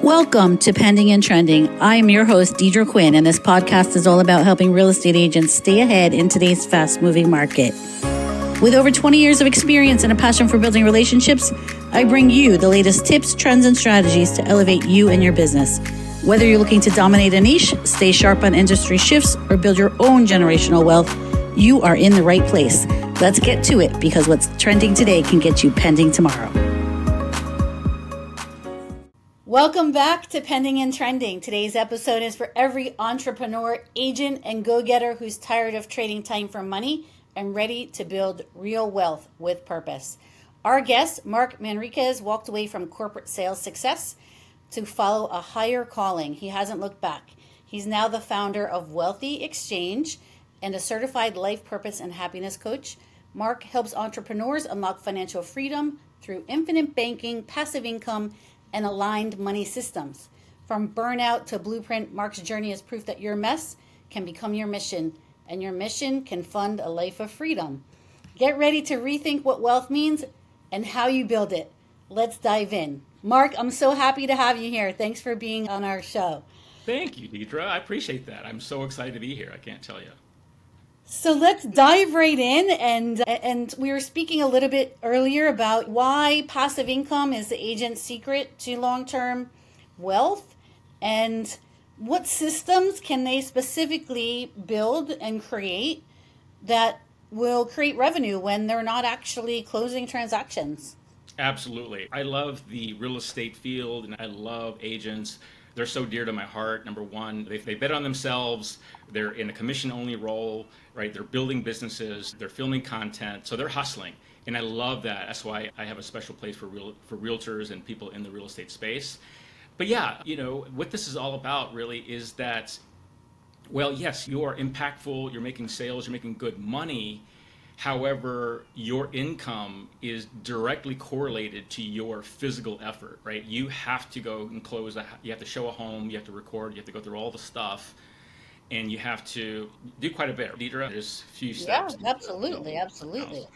Welcome to Pending and Trending. I am your host, Deidre Quinn, and this podcast is all about helping real estate agents stay ahead in today's fast-moving market. With over 20 years of experience and a passion for building relationships, I bring you the latest tips, trends, and strategies to elevate you and your business. Whether you're looking to dominate a niche, stay sharp on industry shifts, or build your own generational wealth, you are in the right place. Let's get to it, because what's trending today can get you pending tomorrow. Welcome back to Pending and Trending. Today's episode is for every entrepreneur, agent, and go-getter who's tired of trading time for money and ready to build real wealth with purpose. Our guest, Mark Manriquez, walked away from corporate sales success to follow a higher calling. He hasn't looked back. He's now the founder of WealthyXchange and a certified life purpose and happiness coach. Mark helps entrepreneurs unlock financial freedom through infinite banking, passive income, and aligned money systems. From burnout to blueprint, Mark's journey is proof that your mess can become your mission, and your mission can fund a life of freedom. Get ready to rethink what wealth means and how you build it. Let's dive in. Mark, I'm so happy to have you here. Thanks for being on our show. Thank you, Deidre. I appreciate that. I'm so excited to be here. I can't tell you. So let's dive right in, and we were speaking a little bit earlier about why passive income is the agent's secret to long-term wealth, and what systems can they specifically build and create that will create revenue when they're not actually closing transactions. Absolutely. I love the real estate field, and I love agents. They're so dear to my heart. Number one, they bet on themselves. They're in a commission-only role, right? They're building businesses. They're filming content. So they're hustling. And I love that. That's why I have a special place for realtors and people in the real estate space. But yeah, what this is all about really is that, well, yes, you are impactful. You're making sales. You're making good money. However, your income is directly correlated to your physical effort, right? You have to go and close, you have to show a home, you have to record, you have to go through all the stuff, and you have to do quite a bit. Deidre, there's a few steps. Yeah, absolutely.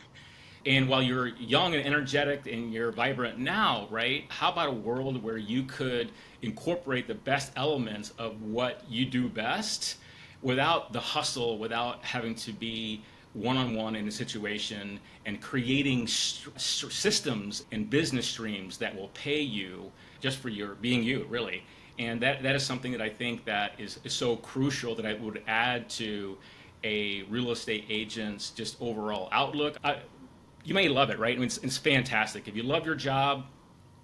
And while you're young and energetic and you're vibrant now, right? How about a world where you could incorporate the best elements of what you do best without the hustle, without having to be one-on-one in a situation, and creating systems and business streams that will pay you just for your being you, really. And that is something that I think that is so crucial, that I would add to a real estate agent's just overall outlook. You may love it, right? I mean, it's fantastic. If you love your job,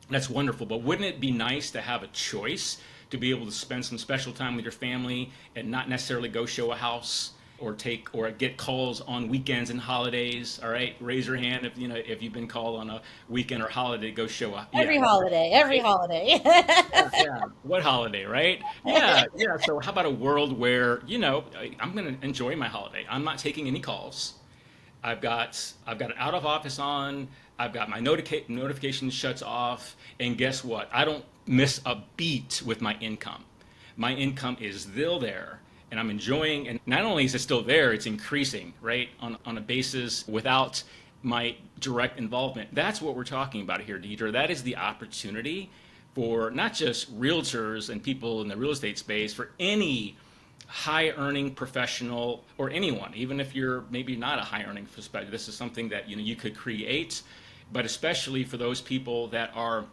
that's wonderful. But wouldn't it be nice to have a choice to be able to spend some special time with your family and not necessarily go show a house or get calls on weekends and holidays? All right, raise your hand if you've been called on a weekend or holiday. Go show up. Every holiday. Yeah. What holiday, right? Yeah. So how about a world where I'm going to enjoy my holiday. I'm not taking any calls. I've got an out of office on. I've got my notification shuts off, and guess what? I don't miss a beat with my income. My income is still there. And I'm enjoying, and not only is it still there, it's increasing, right, on a basis without my direct involvement. That's what we're talking about here, Deidre. That is the opportunity for not just realtors and people in the real estate space, for any high-earning professional or anyone, even if you're maybe not a high-earning perspective. This is something that you could create, but especially for those people that are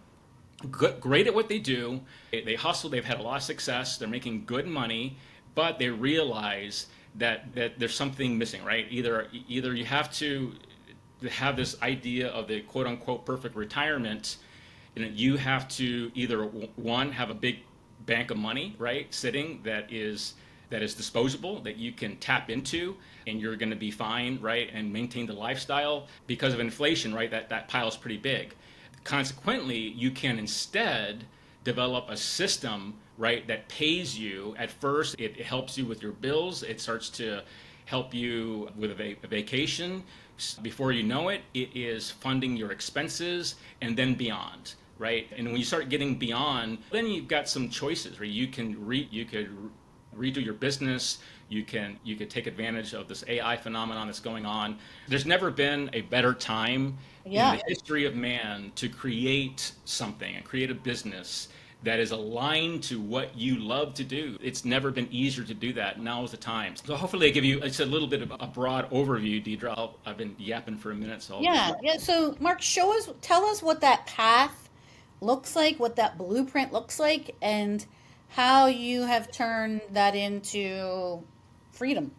great at what they do. They hustle. They've had a lot of success. They're making good money. But they realize that there's something missing, right? Either you have to have this idea of the quote unquote perfect retirement, you have to either one, have a big bank of money, right, sitting that is disposable, that you can tap into, and you're going to be fine, right, and maintain the lifestyle. Because of inflation, right, that pile's pretty big. Consequently, you can instead develop a system, right, that pays you. At first, it helps you with your bills. It starts to help you with a vacation. Before you know it, it is funding your expenses and then beyond, right? And when you start getting beyond, then you've got some choices, right? You could redo your business. You could take advantage of this AI phenomenon that's going on. There's never been a better time in the history of man to create something and create a business that is aligned to what you love to do. It's never been easier to do that. Now is the time. So hopefully I give you, it's a little bit of a broad overview, Deidre. I've been yapping for a minute, so I'll just Yeah, let. yeah. So, Mark, tell us what that path looks like, what that blueprint looks like, and how you have turned that into freedom.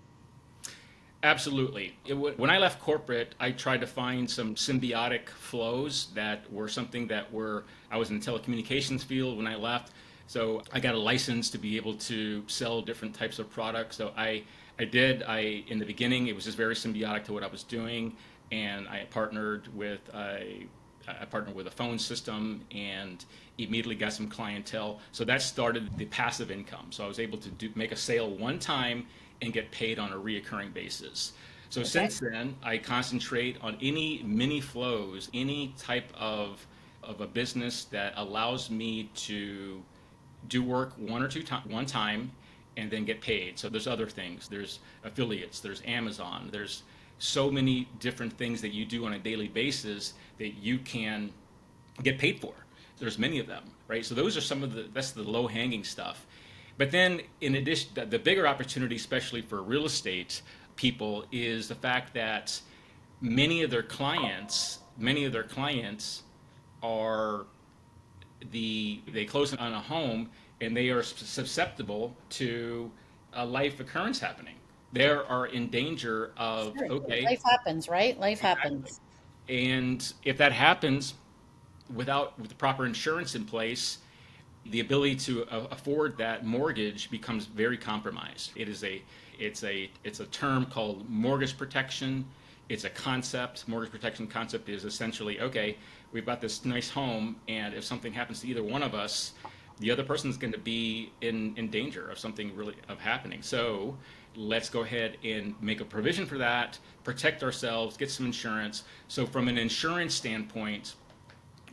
Absolutely. When I left corporate, I tried to find some symbiotic flows that were something that were, I was in the telecommunications field when I left. So I got a license to be able to sell different types of products. So in the beginning, it was just very symbiotic to what I was doing. And I partnered with a phone system and immediately got some clientele. So that started the passive income. So I was able to make a sale one time and get paid on a reoccurring basis. So Okay. since then, I concentrate on any mini flows, any type of a business that allows me to do work one time and then get paid. So there's other things. There's affiliates, there's Amazon, there's so many different things that you do on a daily basis that you can get paid for. There's many of them, right? So those are that's the low hanging stuff. But then in addition, the bigger opportunity, especially for real estate people, is the fact that many of their clients are they close on a home and they are susceptible to a life occurrence happening. They are in danger of, Sure. okay, Life happens, right? Life exactly. happens. And if that happens with the proper insurance in place, the ability to afford that mortgage becomes very compromised. It's a term called mortgage protection. It's a concept. Mortgage protection concept is essentially, okay, we've got this nice home, and if something happens to either one of us, the other person's going to be in danger of something really of happening. So let's go ahead and make a provision for that, protect ourselves, get some insurance. So from an insurance standpoint,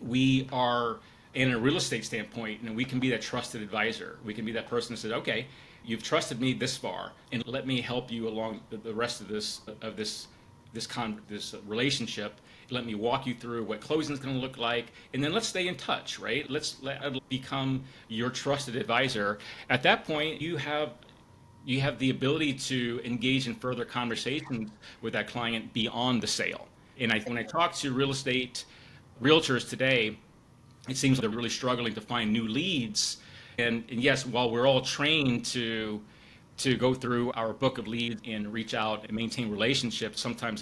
we are in a real estate standpoint, and we can be that trusted advisor. We can be that person that says, okay, you've trusted me this far, and let me help you along the rest of this relationship. Let me walk you through what closing is going to look like, and then let's stay in touch, right? Let become your trusted advisor. At that point, you have the ability to engage in further conversations with that client beyond the sale. And when I talk to real estate realtors today, it seems they're really struggling to find new leads. And yes, while we're all trained to go through our book of leads and reach out and maintain relationships, sometimes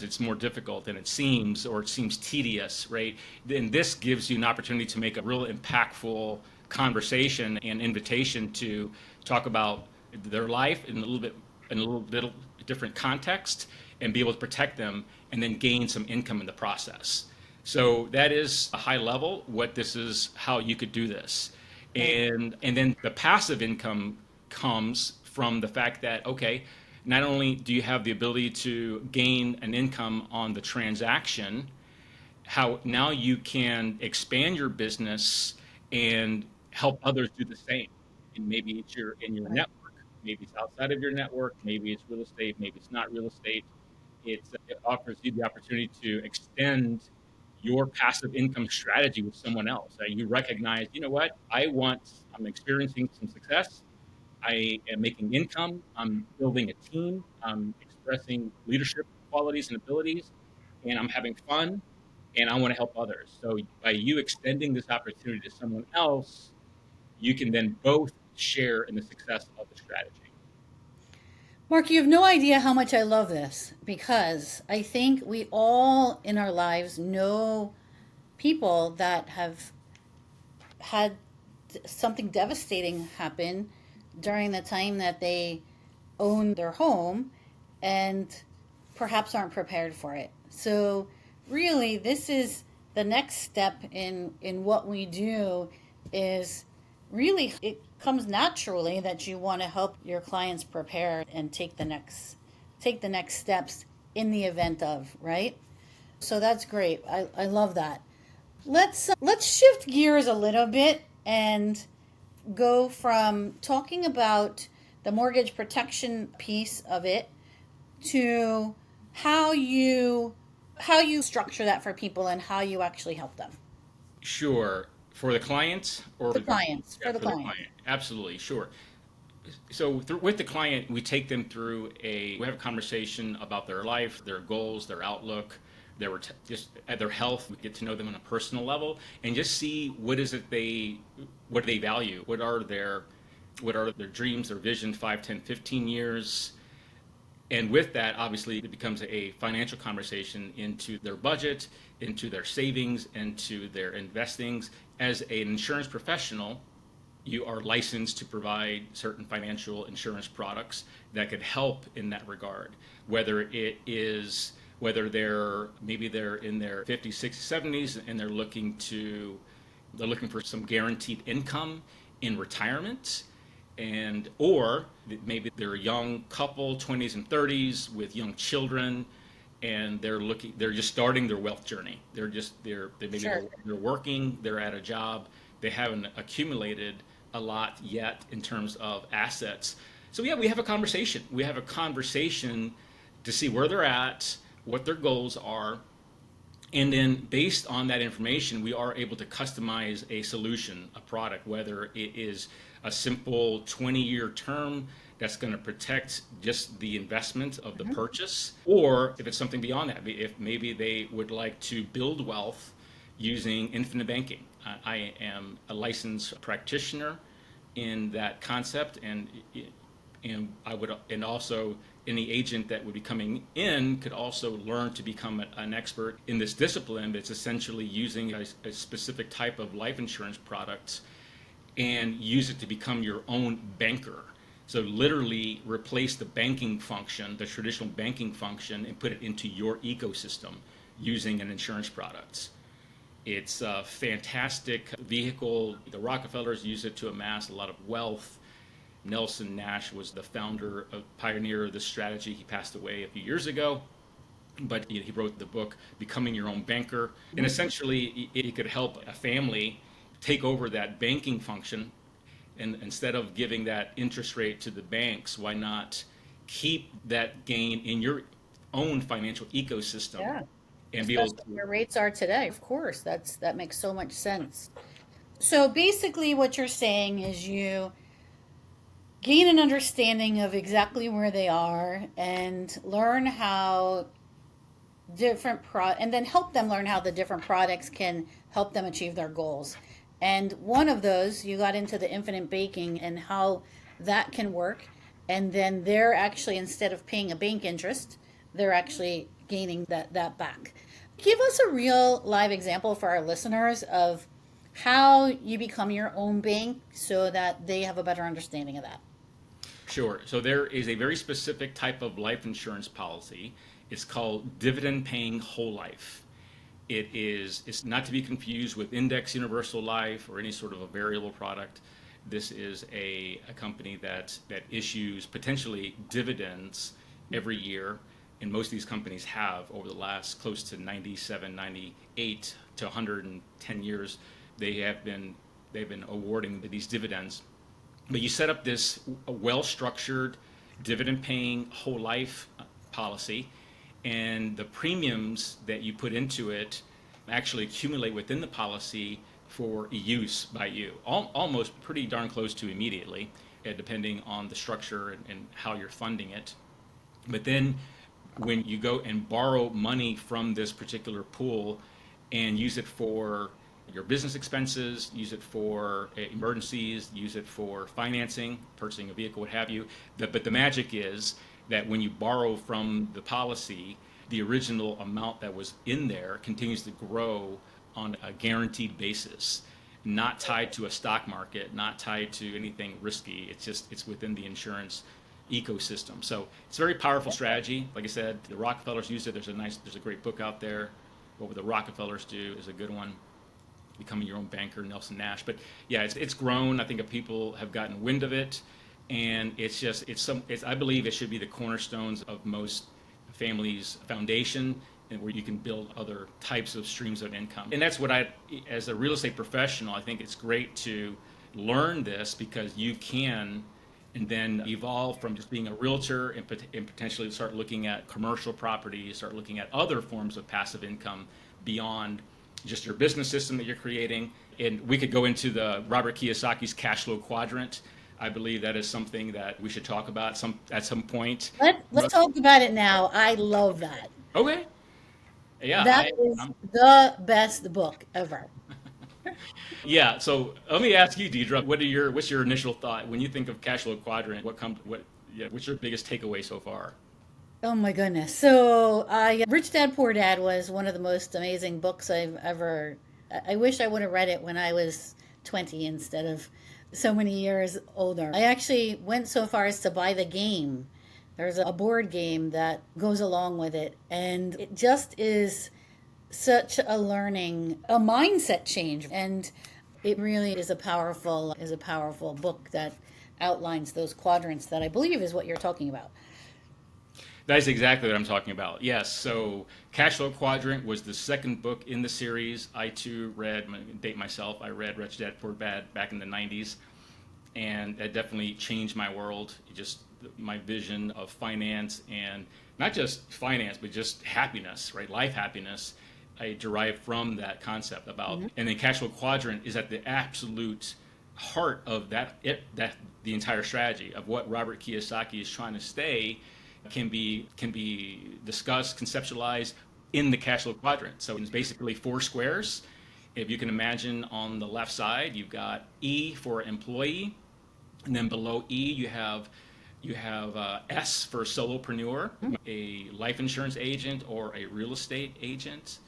it's more difficult than it seems, or it seems tedious, right? Then this gives you an opportunity to make a real impactful conversation and invitation to talk about their life in a little different context and be able to protect them and then gain some income in the process. So that is a high level what this is, how you could do this. Right. And then the passive income comes from the fact that, okay, not only do you have the ability to gain an income on the transaction, how now you can expand your business and help others do the same. And maybe it's in your Right. network, maybe it's outside of your network, maybe it's real estate, maybe it's not real estate. It offers you the opportunity to extend your passive income strategy with someone else. You recognize, you know what, I'm experiencing some success. I am making income. I'm building a team. I'm expressing leadership qualities and abilities, and I'm having fun, and I want to help others. So by you extending this opportunity to someone else, you can then both share in the success of the strategy. Mark, you have no idea how much I love this because I think we all in our lives know people that have had something devastating happen during the time that they own their home and perhaps aren't prepared for it. So really this is the next step in what we do is really it comes naturally that you want to help your clients prepare and take the next steps in the event of, right? So that's great. I love that. Let's shift gears a little bit and go from talking about the mortgage protection piece of it to how you how you structure that for people and how you actually help them. Sure. For the client or The clients, yeah, for the for the client. client? Absolutely, sure. So with the client, we take them through we have a conversation about their life, their goals, their outlook, just at their health. We get to know them on a personal level and just see what do they value? What are their dreams, their vision, 5, 10, 15 years? And with that, obviously, it becomes a financial conversation into their budget, into their savings, into their investings. As an insurance professional, you are licensed to provide certain financial insurance products that could help in that regard. Whether they're in their 50s, 60s, 70s and they're looking for some guaranteed income in retirement, and or maybe they're a young couple, 20s and 30s with young children, and they're just starting their wealth journey. Sure. They're working, they're at a job, they haven't accumulated a lot yet in terms of assets. So yeah, we have a conversation. We have a conversation to see where they're at, what their goals are, and then based on that information, we are able to customize a solution, a product, whether it is a simple 20-year term that's going to protect just the investment of the purchase, or if it's something beyond that, if maybe they would like to build wealth using infinite banking. I am a licensed practitioner in that concept, and also any agent that would be coming in could also learn to become an expert in this discipline that's essentially using a specific type of life insurance product and use it to become your own banker. So literally replace the banking function, the traditional banking function, and put it into your ecosystem using an insurance product. It's a fantastic vehicle. The Rockefellers use it to amass a lot of wealth. Nelson Nash was the pioneer of this strategy. He passed away a few years ago, but he wrote the book Becoming Your Own Banker. And essentially, it could help a family take over that banking function. And instead of giving that interest rate to the banks, why not keep that gain in your own financial ecosystem Yeah. and be able Especially to. where rates are today. Of course, that makes so much sense. So basically what you're saying is you gain an understanding of exactly where they are and learn how and then help them learn how the different products can help them achieve their goals. And one of those, you got into the infinite baking and how that can work. And then they're actually, instead of paying a bank interest, they're actually gaining that back. Give us a real live example for our listeners of how you become your own bank so that they have a better understanding of that. Sure. So there is a very specific type of life insurance policy. It's called dividend paying whole life. It's not to be confused with index universal life or any sort of a variable product. This is a company that issues potentially dividends every year. And most of these companies have over the last close to 97, 98 to 110 years, they've been awarding these dividends. But you set up this well-structured dividend-paying whole life policy, and the premiums that you put into it actually accumulate within the policy for use by you, almost pretty darn close to immediately, depending on the structure and how you're funding it. But then when you go and borrow money from this particular pool and use it for your business expenses, use it for emergencies, use it for financing, purchasing a vehicle, what have you. But the magic is that when you borrow from the policy, the original amount that was in there continues to grow on a guaranteed basis, not tied to a stock market, not tied to anything risky. It's within the insurance ecosystem. So it's a very powerful strategy. Like I said, the Rockefellers used it. There's a great book out there. What Would the Rockefellers Do is a good one. Becoming Your Own Banker, Nelson Nash. But yeah, it's grown. I think people have gotten wind of it, and I believe it should be the cornerstones of most families' foundation, and where you can build other types of streams of income. And that's as a real estate professional, I think it's great to learn this because you can and then evolve from just being a realtor and potentially start looking at commercial properties, start looking at other forms of passive income beyond just your business system that you're creating, And we could go into the Robert Kiyosaki's Cashflow Quadrant. I believe that is something that we should talk about at some point. Let's talk about it now. I love that. Okay. Yeah, That is I'm the best book ever. yeah. So let me ask you, Deidre, what's your initial thought when you think of Cashflow Quadrant? What's your biggest takeaway so far? Oh my goodness. So, Rich Dad Poor Dad was one of the most amazing books I've ever. I wish I would have read it when I was 20 instead of so many years older. I actually went so far as to buy the game. There's a board game that goes along with it, and it just is such a learning, a mindset change, and it really is a powerful book that outlines those quadrants that I believe is what you're talking about. That's exactly what I'm talking about. Yes. So Cashflow Quadrant was the second book in the series. I too read, I'm gonna date myself, I read Rich Dad Poor Dad back in the 90s. And it definitely changed my world. Just my vision of finance, and not just finance, but just happiness, right? Life happiness. I derived from that concept about, and then Cashflow Quadrant is at the absolute heart of that the entire strategy of what Robert Kiyosaki is trying to stay can be discussed, conceptualized in the cash flow quadrant. So it's basically four squares. If you can imagine, on the left side, you've got E for employee, and then below E you have S for solopreneur, a life insurance agent or a real estate agent,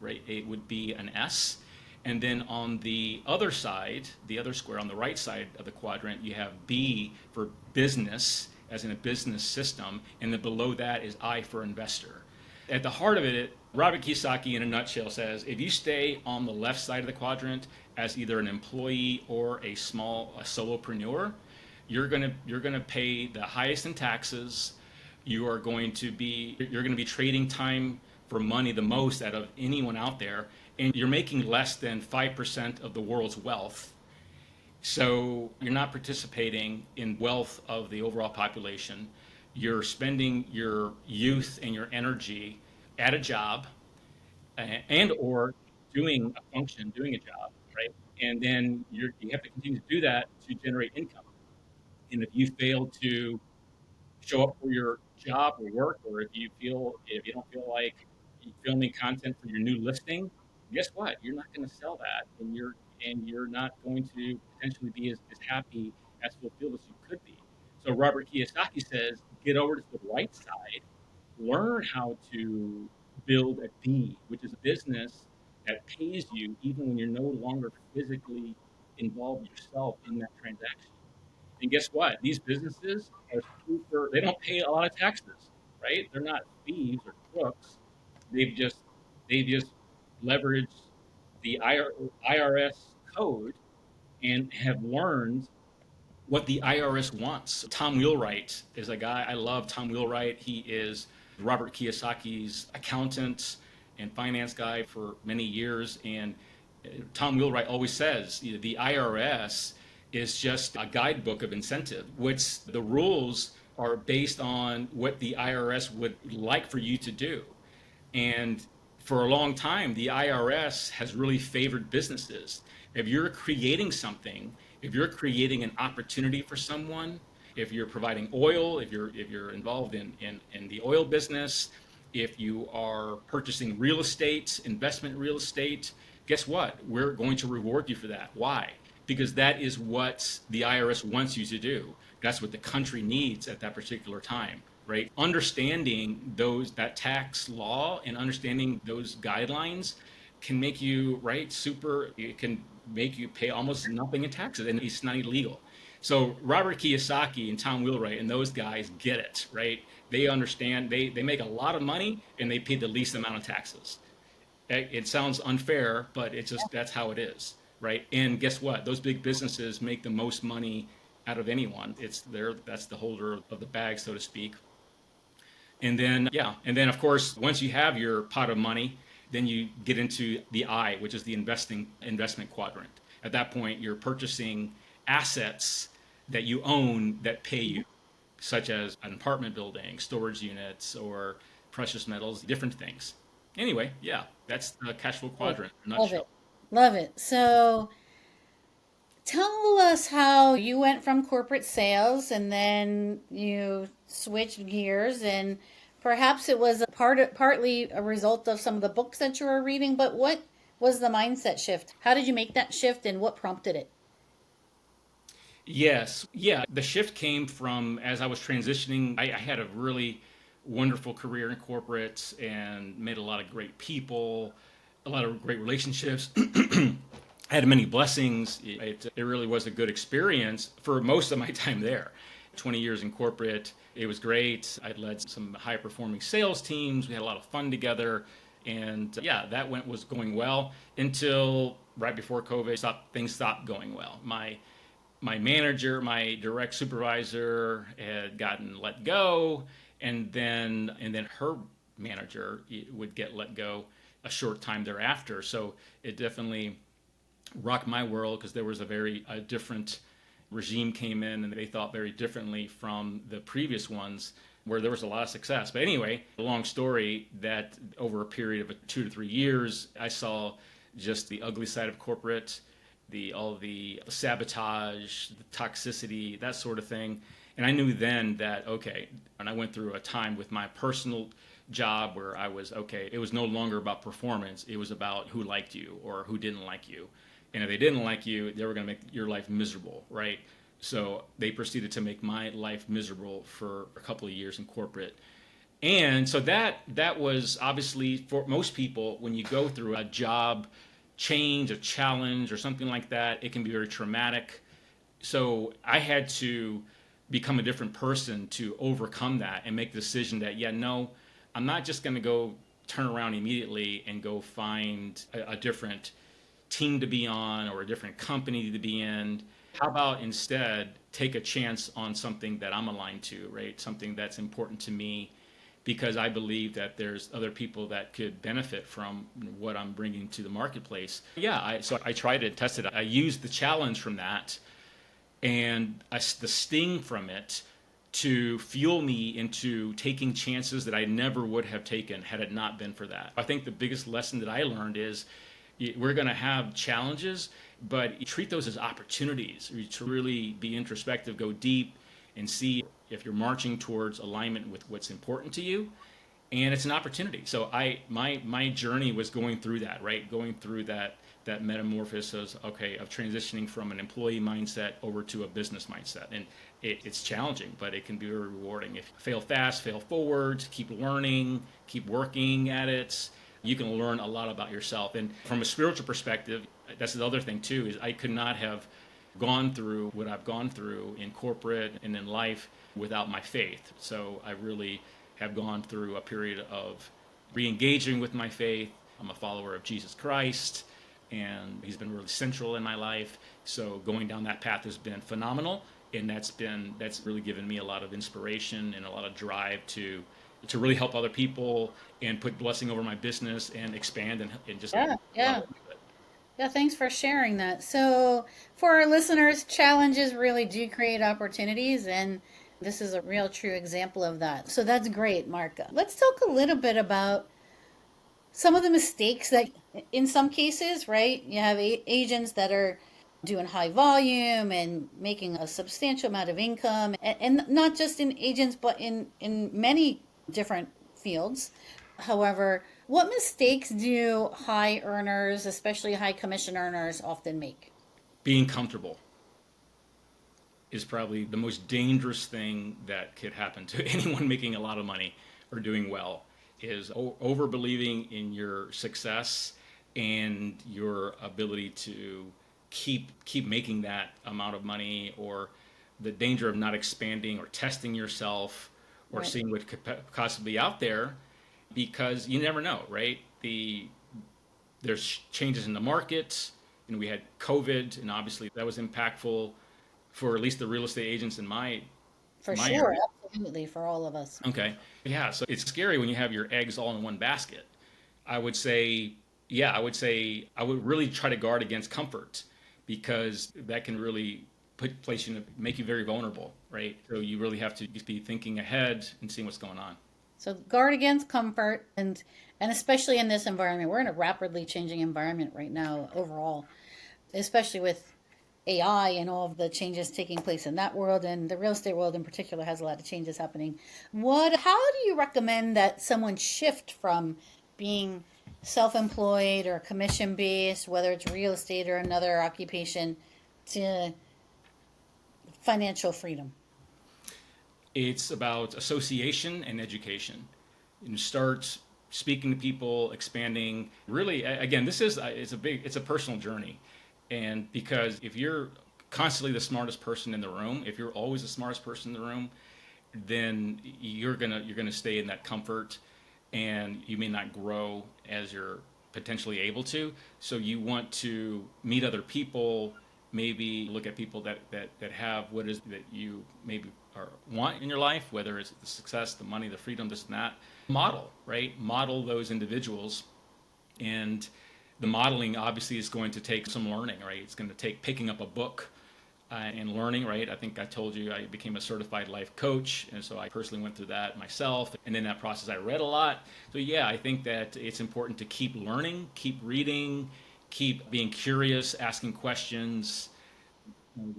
right? It would be an S. And then on the other side, the other square on the right side of the quadrant, you have B for business, as in a business system, and then below that is I for investor. At the heart of it, Robert Kiyosaki, in a nutshell, says if you stay on the left side of the quadrant as either an employee or a solopreneur, you're gonna pay the highest in taxes. You're going to be trading time for money the most out of anyone out there, and you're making less than 5% of the world's wealth. So you're not participating in wealth of the overall population. You're spending your youth and your energy at a job, and or doing a function, doing a job, right? And then you have to continue to do that to generate income. And if you fail to show up for your job or work, or if you don't feel like filming content for your new listing, guess what? You're not going to sell that, and you're not going to potentially be as happy, as fulfilled as you could be. So Robert Kiyosaki says, get over to the right side, learn how to build a D, which is a business that pays you even when you're no longer physically involved yourself in that transaction. And guess what? These businesses are they don't pay a lot of taxes, right? They're not thieves or crooks. They've just, they've just leveraged the IRS code and have learned what the IRS wants. Tom Wheelwright is a guy I love. Tom Wheelwright, he is Robert Kiyosaki's accountant and finance guy for many years. And Tom Wheelwright always says, the IRS is just a guidebook of incentive, which the rules are based on what the IRS would like for you to do. And for a long time, the IRS has really favored businesses. If you're creating something, if you're creating an opportunity for someone, if you're providing oil, if you're involved in the oil business, if you are purchasing real estate, investment real estate, guess what? We're going to reward you for that. Why? Because that is what the IRS wants you to do. That's what the country needs at that particular time, right? Understanding that tax law and understanding those guidelines can make you, right, super, it can make you pay almost nothing in taxes, and it's not illegal. So Robert Kiyosaki and Tom Wheelwright and those guys get it, right? They understand, they make a lot of money and they pay the least amount of taxes. It sounds unfair, but it's just, that's how it is, right? And guess what? Those big businesses make the most money out of anyone. That's the holder of the bag, so to speak. And then, yeah, and then of course, once you have your pot of money, then you get into the I, which is the investment quadrant. At that point, you're purchasing assets that you own that pay you, such as an apartment building, storage units, or precious metals, different things. Anyway, yeah, that's the cash flow Oh, quadrant in a love it. nutshell. Love it. So tell us how you went from corporate sales and then you switched gears, and perhaps it was partly a result of some of the books that you were reading, but what was the mindset shift? How did you make that shift and what prompted it? Yes. Yeah. The shift came from as I was transitioning. I had a really wonderful career in corporate and met a lot of great people, a lot of great relationships. I had many blessings. It really was a good experience for most of my time there. 20 years in corporate, it was great. I'd led some high performing sales teams. We had a lot of fun together. And yeah, was going well until right before COVID, things stopped going well. My manager, my direct supervisor had gotten let go, and then her manager would get let go a short time thereafter. So it definitely rocked my world because there was a different regime came in and they thought very differently from the previous ones where there was a lot of success. But anyway, a long story that over a period of 2 to 3 years, I saw just the ugly side of corporate, the all the sabotage, the toxicity, that sort of thing. And I knew then that okay, and I went through a time with my personal job where I was okay, it was no longer about performance, it was about who liked you or who didn't like you. And if they didn't like you, they were going to make your life miserable, right? So they proceeded to make my life miserable for a couple of years in corporate. And so that was obviously for most people when you go through a job change, a challenge, or something like that, it can be very traumatic. So I had to become a different person to overcome that and make the decision that yeah, no, I'm not just going to go turn around immediately and go find a different team to be on or a different company to be in. How about instead take a chance on something that I'm aligned to, right? Something that's important to me because I believe that there's other people that could benefit from what I'm bringing to the marketplace. Yeah, so I tried it, tested it. I used the challenge from that and the sting from it to fuel me into taking chances that I never would have taken had it not been for that. I think the biggest lesson that I learned is we're going to have challenges, but you treat those as opportunities to really be introspective, go deep, and see if you're marching towards alignment with what's important to you. And it's an opportunity. So my journey was going through that, right? Going through that metamorphosis okay of transitioning from an employee mindset over to a business mindset, and it's challenging, but it can be very rewarding. If you fail fast, fail forward, keep learning, keep working at it, you can learn a lot about yourself. And from a spiritual perspective, that's the other thing too, is I could not have gone through what I've gone through in corporate and in life without my faith. So I really have gone through a period of re-engaging with my faith. I'm a follower of Jesus Christ, and he's been really central in my life. So going down that path has been phenomenal, and that's really given me a lot of inspiration and a lot of drive to really help other people and put blessing over my business and expand and just Yeah, love yeah. it. Yeah, thanks for sharing that. So, for our listeners, challenges really do create opportunities, and this is a real true example of that. So, that's great, Mark. Let's talk a little bit about some of the mistakes that, in some cases, right, you have agents that are doing high volume and making a substantial amount of income, and not just in agents, but in many different fields. However, what mistakes do high earners, especially high commission earners, often make? Being comfortable is probably the most dangerous thing that could happen to anyone making a lot of money or doing well is over believing in your success and your ability to keep making that amount of money, or the danger of not expanding or testing yourself or Right. seeing what could possibly be out there, because you never know, right? There's changes in the market, and we had COVID, and obviously that was impactful for at least the real estate agents in For my sure, area. absolutely, for all of us. Okay. Yeah, so it's scary when you have your eggs all in one basket. I would say, yeah, I would really try to guard against comfort because that can really make you very vulnerable, right? So you really have to just be thinking ahead and seeing what's going on. So guard against comfort, and especially in this environment. We're in a rapidly changing environment right now overall, especially with AI and all of the changes taking place in that world, and the real estate world in particular has a lot of changes happening. How do you recommend that someone shift from being self-employed or commission based, whether it's real estate or another occupation, to financial freedom? It's about association and education. You start speaking to people, expanding. Really, again, it's a personal journey, and because if you're constantly the smartest person in the room, if you're always the smartest person in the room, then you're gonna stay in that comfort, and you may not grow as you're potentially able to. So you want to meet other people, maybe look at people that have what is that you maybe want in your life, whether it's the success, the money, the freedom, this and that. Model, right? Model those individuals, and the modeling obviously is going to take some learning, right? It's going to take picking up a book and learning, right? I think I told you I became a certified life coach, and so I personally went through that myself. And in that process, I read a lot. So yeah, I think that it's important to keep learning, keep reading, keep being curious, asking questions,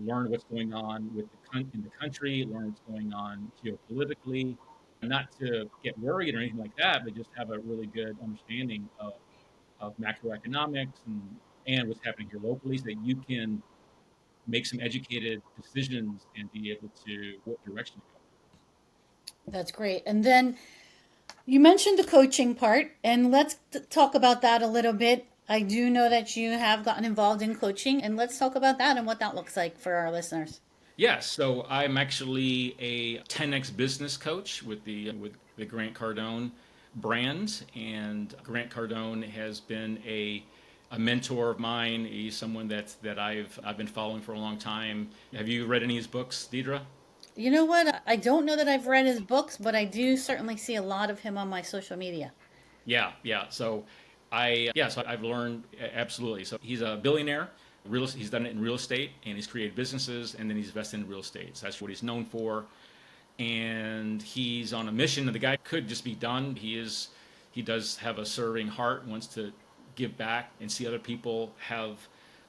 learn what's going on in the country, learn what's going on geopolitically, not to get worried or anything like that, but just have a really good understanding of macroeconomics and what's happening here locally, so that you can make some educated decisions and be able to what direction to go. That's great. And then you mentioned the coaching part, and let's talk about that a little bit. I do know that you have gotten involved in coaching, and let's talk about that and what that looks like for our listeners. Yes, so I'm actually a 10x business coach with the Grant Cardone brand, and Grant Cardone has been a mentor of mine. He's someone that I've been following for a long time. Have you read any of his books, Deidre? You know what? I don't know that I've read his books, but I do certainly see a lot of him on my social media. Yeah, yeah. So I've learned absolutely. So he's a billionaire. He's done it in real estate, and he's created businesses, and then he's invested in real estate. So that's what he's known for. And he's on a mission. And the guy could just be done. He does have a serving heart, wants to give back and see other people have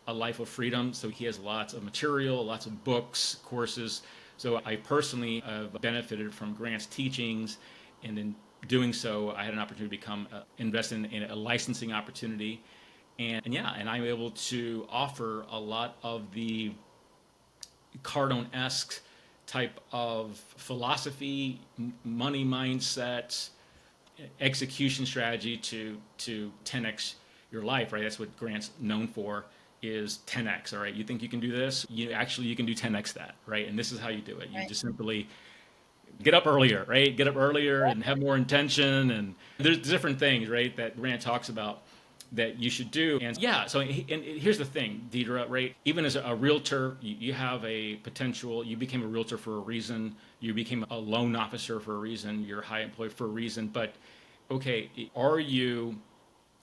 a life of freedom. So he has lots of material, lots of books, courses. So I personally have benefited from Grant's teachings, and in doing so, I had an opportunity to invest in a licensing opportunity, and yeah, and I'm able to offer a lot of the Cardone-esque type of philosophy, money mindset, execution strategy to 10x your life, right? That's what Grant's known for, is 10x. All right, you think you can do this? You can do 10x that, right? And this is how you do it. You Right. just simply get up earlier, right? Get up earlier and have more intention, and there's different things, right, that Grant talks about that you should do. And yeah, so and here's the thing, Deidre, right? Even as a realtor, you have a potential. You became a realtor for a reason. You became a loan officer for a reason. You're a high employee for a reason. But okay, are you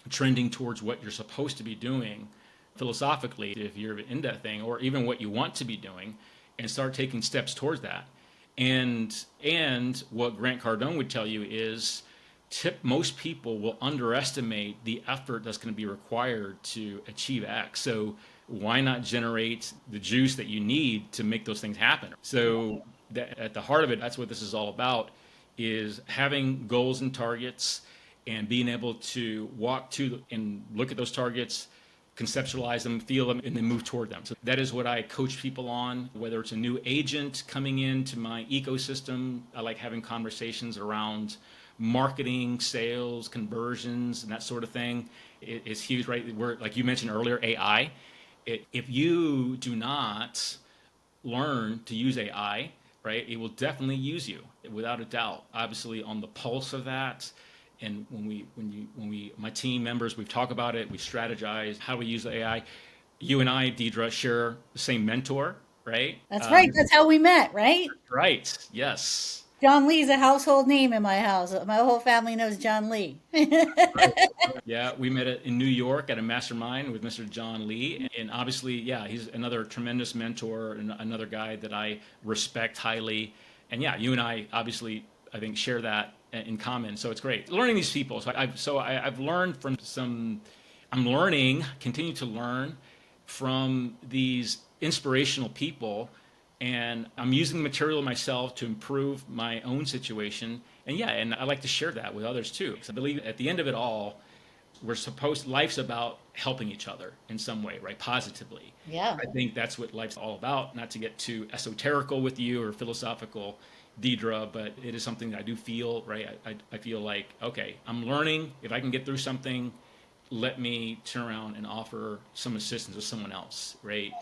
trending towards what you're supposed to be doing philosophically, if you're in that thing, or even what you want to be doing, and start taking steps towards that? And what Grant Cardone would tell you is most people will underestimate the effort that's going to be required to achieve X. So why not generate the juice that you need to make those things happen? So at the heart of it, that's what this is all about, is having goals and targets, and being able to walk to and look at those targets, conceptualize them, feel them, and then move toward them. So that is what I coach people on, whether it's a new agent coming into my ecosystem. I like having conversations around marketing, sales, conversions, and that sort of thing. It's huge, right? We're, like you mentioned earlier, AI. If you do not learn to use AI, right, it will definitely use you without a doubt. Obviously, on the pulse of that, and my team members, we've talked about it, we strategize how we use the AI. You and I, Deidre, share the same mentor, right? That's right. That's how we met, right? Right. Yes. John Lee's a household name in my house. My whole family knows John Lee. Right. Yeah, we met in New York at a mastermind with Mr. John Lee, and obviously, yeah, he's another tremendous mentor and another guy that I respect highly. And yeah, you and I obviously, I think, share that in common. So it's great learning these people. I've learned from some. I'm learning, continue to learn from these inspirational people, and I'm using the material myself to improve my own situation. And I like to share that with others too, because I believe at the end of it all, life's about helping each other in some way, right? Positively. Yeah. I think that's what life's all about. Not to get too esoterical with you or philosophical, Deidre, but it is something that I do feel, right? I feel like, okay, I'm learning. If I can get through something, let me turn around and offer some assistance to someone else, right?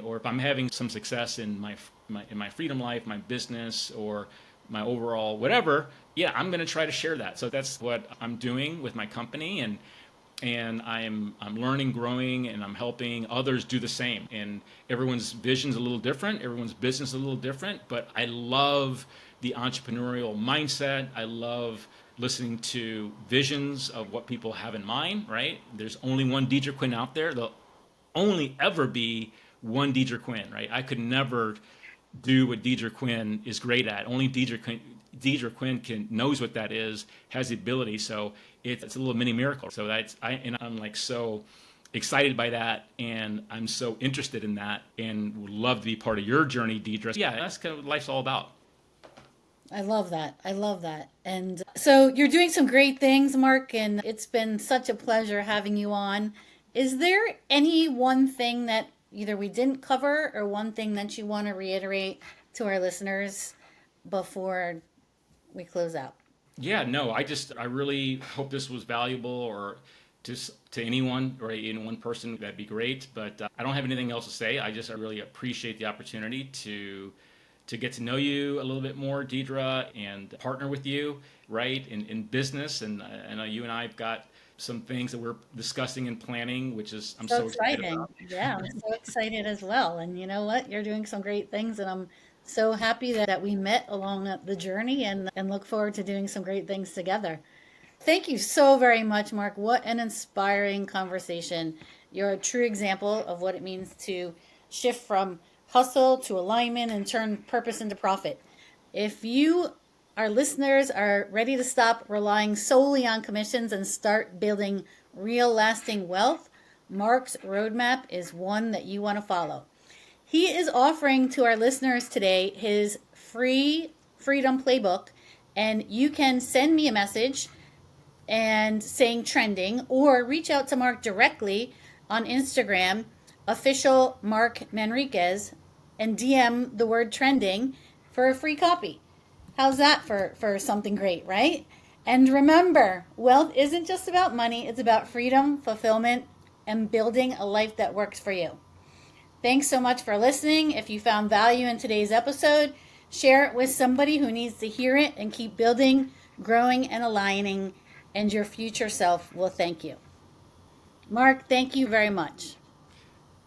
Or if I'm having some success in my freedom life, my business, or my overall whatever, yeah, I'm going to try to share that. So that's what I'm doing with my company, and I'm learning, growing, and I'm helping others do the same. And everyone's vision's a little different, everyone's business is a little different, but I love the entrepreneurial mindset. I love listening to visions of what people have in mind, right? There's only one Deidre Quinn out there. There'll only ever be one Deidre Quinn, right? I could never do what Deidre Quinn is great at. Only Deidre Quinn knows what that is, has the ability. So it's a little mini miracle. So I'm like so excited by that, and I'm so interested in that, and would love to be part of your journey, Deidre. Yeah, that's kind of what life's all about. I love that. I love that. And so you're doing some great things, Mark, and it's been such a pleasure having you on. Is there any one thing that either we didn't cover or one thing that you want to reiterate to our listeners before we close out? Yeah, no, I really hope this was valuable, or just to anyone, or in one person, that'd be great. But I don't have anything else to say. I really appreciate the opportunity to get to know you a little bit more, Deidre, and partner with you, right, in business. And I know you and I have got some things that we're discussing and planning, which is I'm so excited about. Yeah, I'm so excited as well. And you know what? You're doing some great things, and I'm so happy that we met along the journey, and look forward to doing some great things together. Thank you so very much, Mark. What an inspiring conversation. You're a true example of what it means to shift from hustle to alignment and turn purpose into profit. If you, our listeners, are ready to stop relying solely on commissions and start building real lasting wealth, Mark's roadmap is one that you want to follow. He is offering to our listeners today his free Freedom Playbook, and you can send me a message and saying trending, or reach out to Mark directly on Instagram, official Mark Manriquez, and DM the word trending for a free copy. How's that for something great, right? And remember, wealth isn't just about money, it's about freedom, fulfillment, and building a life that works for you. Thanks so much for listening. If you found value in today's episode, share it with somebody who needs to hear it, and keep building, growing, and aligning, and your future self will thank you. Mark, thank you very much.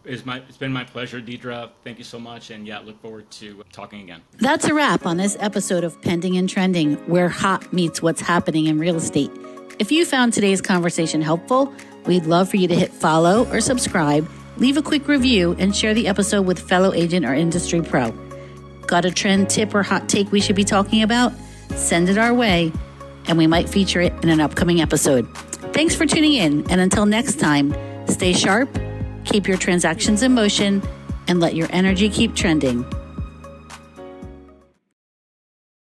It's been my pleasure, Deidre. Thank you so much. And yeah, look forward to talking again. That's a wrap on this episode of Pending and Trending, where hot meets what's happening in real estate. If you found today's conversation helpful, we'd love for you to hit follow or subscribe, leave a quick review, and share the episode with fellow agent or industry pro. Got a trend, tip, or hot take we should be talking about? Send it our way, and we might feature it in an upcoming episode. Thanks for tuning in, and until next time, stay sharp, keep your transactions in motion, and let your energy keep trending.